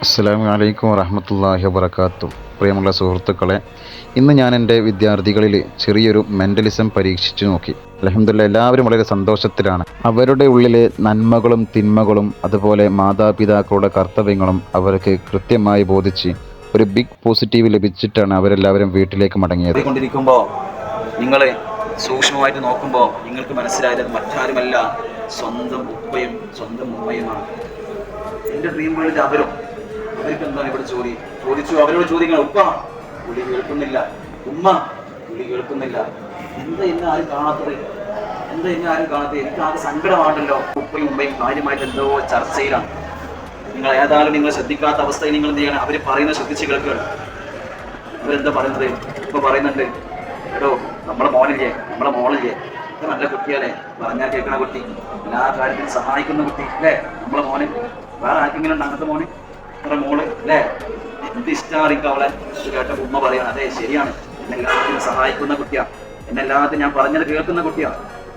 അസ്സലാമു അലൈക്കും വറഹ്മത്തുള്ളാഹി വബറകാതുഹു. പ്രിയമുള്ള സുഹൃത്തുക്കളെ, ഇന്ന് ഞാൻ എൻ്റെ വിദ്യാർത്ഥികളിൽ ചെറിയൊരു മെൻ്റലിസം പരീക്ഷിച്ചു നോക്കി. അൽഹംദുലില്ലാഹ് എല്ലാവരും വളരെ സന്തോഷത്തിലാണ്. അവരുടെ ഉള്ളിലെ നന്മകളും തിന്മകളും അതുപോലെ മാതാപിതാക്കളുടെ കർത്തവ്യങ്ങളും അവർക്ക് കൃത്യമായി ബോധിച്ച് ഒരു ബിഗ് പോസിറ്റീവ് ലഭിച്ചിട്ടാണ് അവരെല്ലാവരും വീട്ടിലേക്ക് മടങ്ങിയത്. കൊണ്ടിരിക്കുമ്പോൾ നിങ്ങൾ സൂക്ഷ്മമായിട്ട് നോക്കുമ്പോൾ നിങ്ങൾക്ക് മനസ്സിലായത് മറ്റാരുമല്ല, സ്വന്തം ഉപ്പയും സ്വന്തം ഉമ്മയുമാണ്. എൻ്റെ ഡ്രീം വേൾഡ് അവർക്ക് എന്താണ് ഇവിടെ ചോദിച്ചു അവരോട് ചോദിക്കണം, ഉപ്പ വിളി കേൾക്കുന്നില്ല, ഉമ്മ വിളി കേൾക്കുന്നില്ല, എന്താ ഇന്ന് ആരും കാണാത്തത്, എനിക്ക് ആകെ സങ്കടമാണല്ലോ. ഉപ്പയും ഉമ്മയും കാര്യമായിട്ട് എന്തോ ചർച്ചയിലാണ്. നിങ്ങൾ ഏതായാലും നിങ്ങൾ ശ്രദ്ധിക്കാത്ത അവസ്ഥയിൽ നിങ്ങൾ എന്ത് ചെയ്യണം, അവർ പറയുന്നത് ശ്രദ്ധിച്ച് കേൾക്കുകയാണ്. അവരെന്താ പറയുന്നത്? ഉപ്പ പറയുന്നുണ്ട്, എടോ നമ്മളെ മോളില്ലേ ഇത് നല്ല കുട്ടിയല്ലേ, പറഞ്ഞാൽ കേൾക്കണ കുട്ടി, എല്ലാ കാര്യത്തിലും സഹായിക്കുന്ന കുട്ടി അല്ലേ നമ്മളെ മോന്. വേറെ ആർക്കെങ്കിലും ഉണ്ട് അങ്ങനത്തെ മോന്? വേറെ മോള് അല്ലേ? എന്ത് ഇഷ്ടമായിരിക്കും അവളെ. ഇത് കേട്ട ഉമ്മ പറയാണ്, അതെ ശരിയാണ്, എന്നെ എല്ലാത്തിനും സഹായിക്കുന്ന കുട്ടിയാ, എന്നെ എല്ലാത്തിനും ഞാൻ പറഞ്ഞത് കേൾക്കുന്ന കുട്ടിയാ,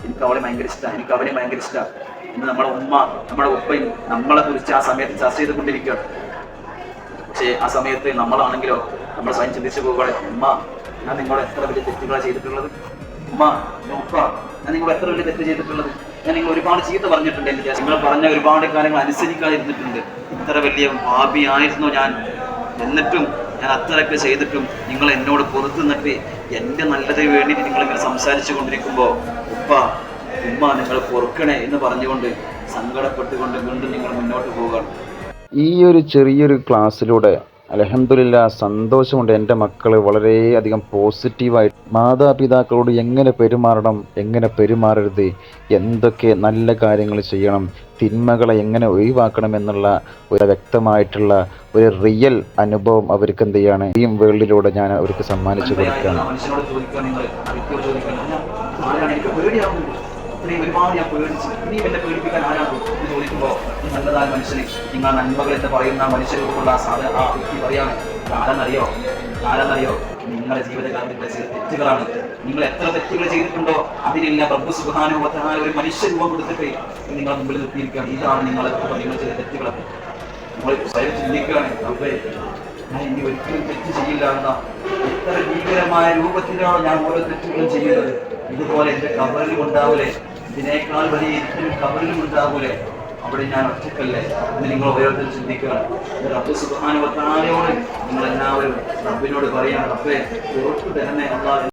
എനിക്ക് അവളെ ഭയങ്കര ഇഷ്ടമാണ്, എനിക്ക് അവനെ ഭയങ്കര ഇഷ്ടമാണ് എന്ന് നമ്മുടെ ഉമ്മ നമ്മുടെ ഉപ്പയും നമ്മളെ കുറിച്ച് ആ സമയത്ത് ചർച്ച ചെയ്തുകൊണ്ടിരിക്കുകയാണ്. പക്ഷേ ആ സമയത്ത് നമ്മളാണെങ്കിലോ നമ്മൾ സ്വയം ചിന്തിച്ചു പോവുകയാണ്, ഉമ്മ ഞാൻ നിങ്ങളെ എത്ര വലിയ തെറ്റുകളാണ് ചെയ്തിട്ടുള്ളത്, ഉമ്മ ഉപ്പ ഞാൻ നിങ്ങൾ എത്ര വലിയ തെറ്റ് ചെയ്തിട്ടുള്ളത്, ഞാൻ നിങ്ങൾ ഒരുപാട് ചീത്ത പറഞ്ഞിട്ടുണ്ട്, എനിക്ക് നിങ്ങൾ പറഞ്ഞ ഒരുപാട് കാര്യങ്ങൾ അനുസരിക്കാതിരുന്നിട്ടുണ്ട്, ഇത്ര വലിയ പാപിയായിരുന്നു ഞാൻ, എന്നിട്ടും ഞാൻ അത്രയൊക്കെ ചെയ്തിട്ടും നിങ്ങൾ എന്നോട് പുറത്തു നിന്നിട്ട് എൻ്റെ നല്ലതിന് വേണ്ടിയിട്ട് നിങ്ങളിങ്ങനെ സംസാരിച്ചു കൊണ്ടിരിക്കുമ്പോൾ ഉപ്പ ഉമ്മ നിങ്ങൾ പൊറുക്കണേ എന്ന് പറഞ്ഞുകൊണ്ട് സങ്കടപ്പെട്ടുകൊണ്ട് വീണ്ടും നിങ്ങൾ മുന്നോട്ട് പോവുകയാണ്. ഈ ഒരു ചെറിയൊരു ക്ലാസ്സിലൂടെ അൽഹംദുലില്ലാഹ് സന്തോഷമുണ്ട്. എൻ്റെ മക്കൾ വളരെയധികം പോസിറ്റീവായി മാതാപിതാക്കളോട് എങ്ങനെ പെരുമാറണം, എങ്ങനെ പെരുമാറരുത്, എന്തൊക്കെ നല്ല കാര്യങ്ങൾ ചെയ്യണം, തിന്മകളെ എങ്ങനെ ഒഴിവാക്കണം എന്നുള്ള ഒരു വ്യക്തമായിട്ടുള്ള ഒരു റിയൽ അനുഭവം അവർക്ക് എന്ത് ചെയ്യാണ് ഈ വേൾഡിലൂടെ ഞാൻ അവർക്ക് സമ്മാനിച്ചു കൊടുക്കുകയാണ്. ഒരുപാട് ഞാൻ പേടിച്ചു, ഇനിയും എന്നെ പേടിപ്പിക്കാൻ ആരാകും എന്ന് ചോദിക്കുമ്പോൾ നല്ലതായ മനുഷ്യന് നിങ്ങൾ നന്മകൾ എന്ന് പറയുന്ന മനുഷ്യരൂപമുള്ള ആ വ്യക്തി പറയാണ്, ആരാന്നറിയോ നിങ്ങളുടെ ജീവിതകാലത്തിൽ ചെയ്ത തെറ്റുകളാണ്. നിങ്ങൾ എത്ര തെറ്റുകൾ ചെയ്തിട്ടുണ്ടോ അതിനില്ല റബ്ബ് സുബ്ഹാനഹു വ തആല ഒരു മനുഷ്യരൂപം കൊടുത്തിട്ട് നിങ്ങളെ മുമ്പിൽ നിർത്തിയിരിക്കുകയാണ്. ഇതാണ് നിങ്ങൾ ചെയ്ത തെറ്റുകളൊക്കെ. നമ്മൾ സ്വയം ചിന്തിക്കുകയാണ്, റബ്ബേ ഞാൻ ഇനി ഒരിക്കലും തെറ്റ് ചെയ്യില്ല എന്ന എത്ര ഭീകരമായ രൂപത്തിലാണ് ഞാൻ ഓരോ തെറ്റുകളും ചെയ്യുന്നത്. ഇതുപോലെ എൻ്റെ കബറിലും ഉണ്ടാവൂലേ, ഇതിനേക്കാൾ വലിയ ഇരുട്ടിലും കബറിലും ഉണ്ടാവൂലേ, അവിടെ ഞാൻ ഒറ്റക്കല്ലേ എന്ന് നിങ്ങൾ ഓരോരുത്തരും ചിന്തിക്കുകയാണ്. റബ്ബ് സുബ്ഹാനഹു വ തആലയോട് നിങ്ങൾ എല്ലാവരും റബ്ബിനോട് പറയാണ്, റബ്ബേ പുറത്തു തരണേ അല്ലാഹ്.